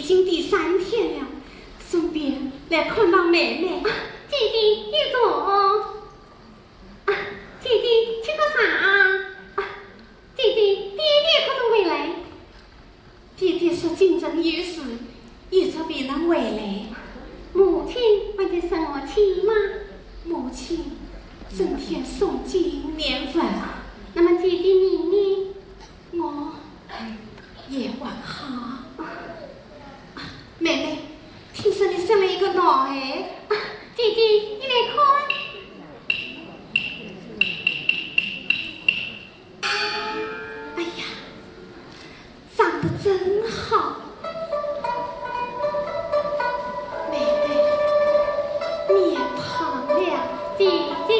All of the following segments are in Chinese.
经第3天了，顺便来看望妹妹。姐姐，你坐。姐姐，吃个啥？姐姐，爹爹可曾回来？爹爹说今正有事，一直未能回来。母亲还在生我气吗？母亲整天诵经念佛。那么姐姐你呢？我也还好。妹妹，听说你生了一个男孩。姐姐，你来看。哎呀，长得真好。妹妹，面庞亮。姐姐。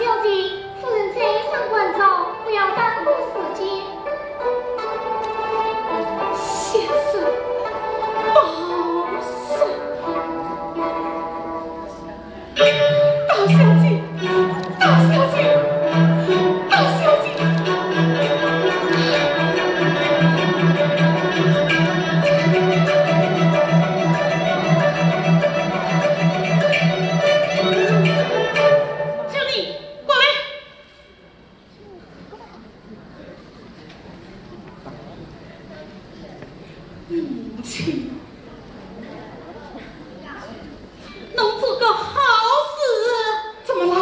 小姐，夫人在上官早，不要耽误时间。先生，保守。大小姐，大小姐，大小姐。经理，过来。母亲，能做个好事，怎么了？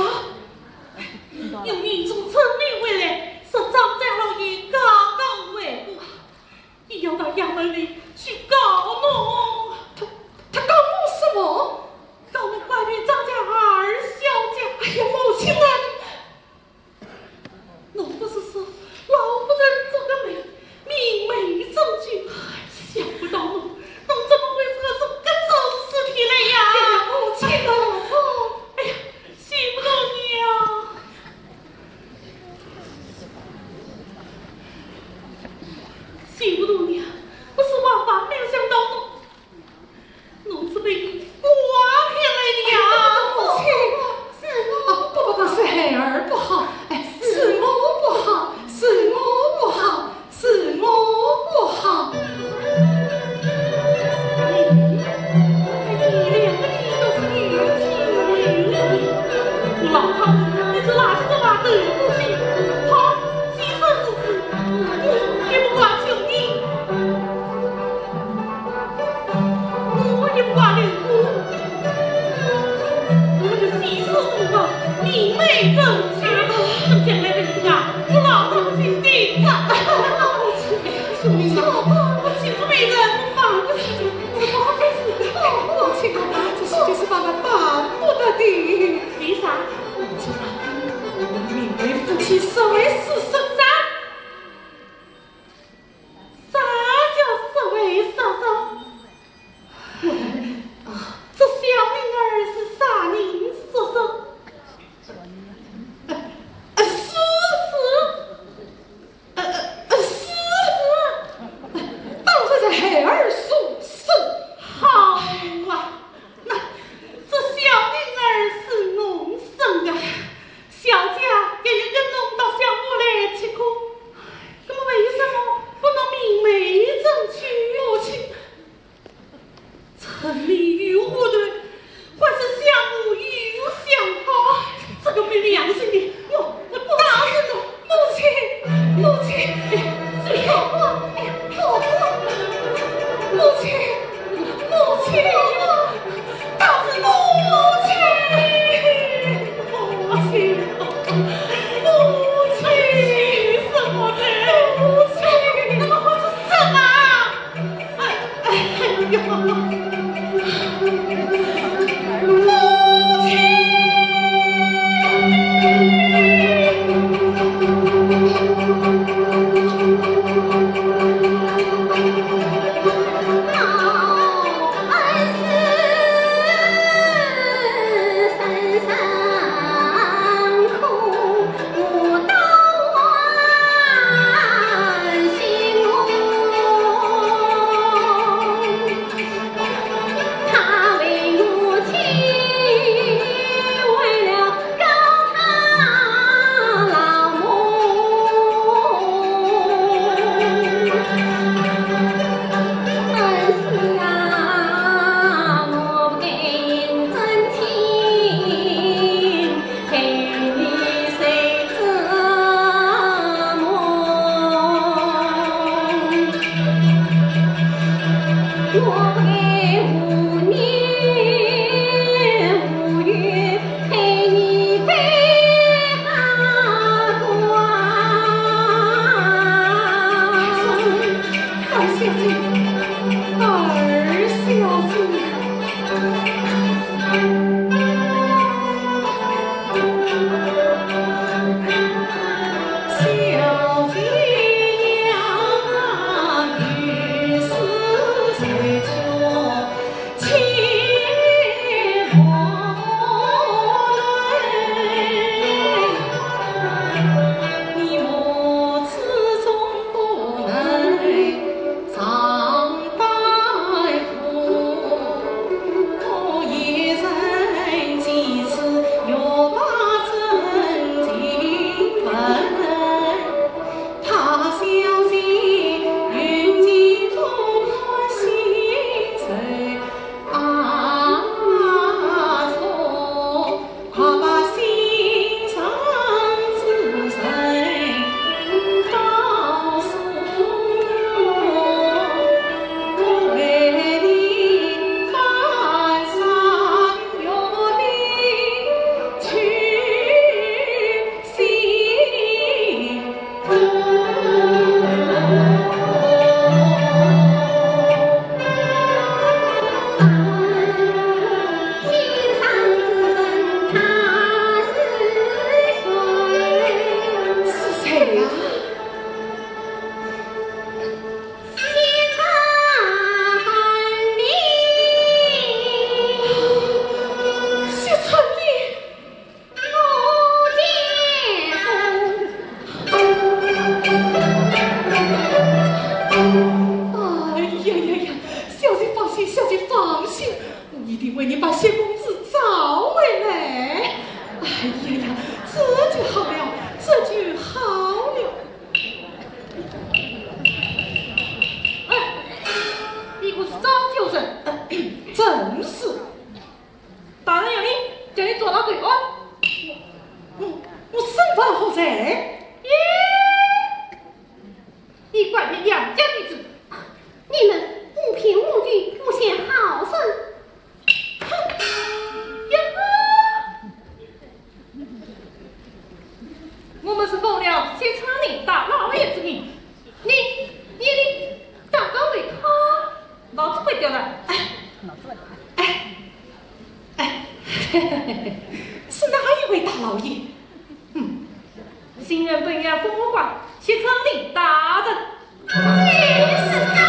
有民众村里回来，说张家老爷刚刚回府，也要到衙门里去告侬。他告我什么？告侬怀孕张家二小姐。哎呀，母亲啊！侬不是说老夫人做个媒，明媒正娶，想不到侬怎么会做出这种事体来呀？母亲啊！哎呀，信不过你呀！信不过你啊！我是万万没有想到侬是被你刮下来的呀！母亲，不是孩儿不好，哎，是我不好，是我不好，是我不好。你两个你都是女亲我老汤，你是哪几个娃子不行？好，几岁之事，我也不管穷你，我也不管你，我是喜事主啊，明媒正娶，等将来的日子啊，我老汤去顶着。兄弟我岂不被人绑着？怎么回事？母亲啊，这事情是爸爸办不得的。为啥？母亲啊，我们明媒夫妻实为是生长。啥叫实为杀生？这小命儿是啥人所生？当然是孩儿所生。好啊，那这小命儿是侬生的，小家也要跟侬到小屋来呀呀，这就好了，这就好了。哎，你可是张秋生，正是。大人有令，叫你坐到对岸。我身份何在？耶！你怪别良家女子，你们无凭无据，诬陷好生。呀！我们是奉了谢昌林大老爷之命，你胆敢违他，老子会刁难。是哪一位大老爷？新任本院父母官谢昌林大人。这是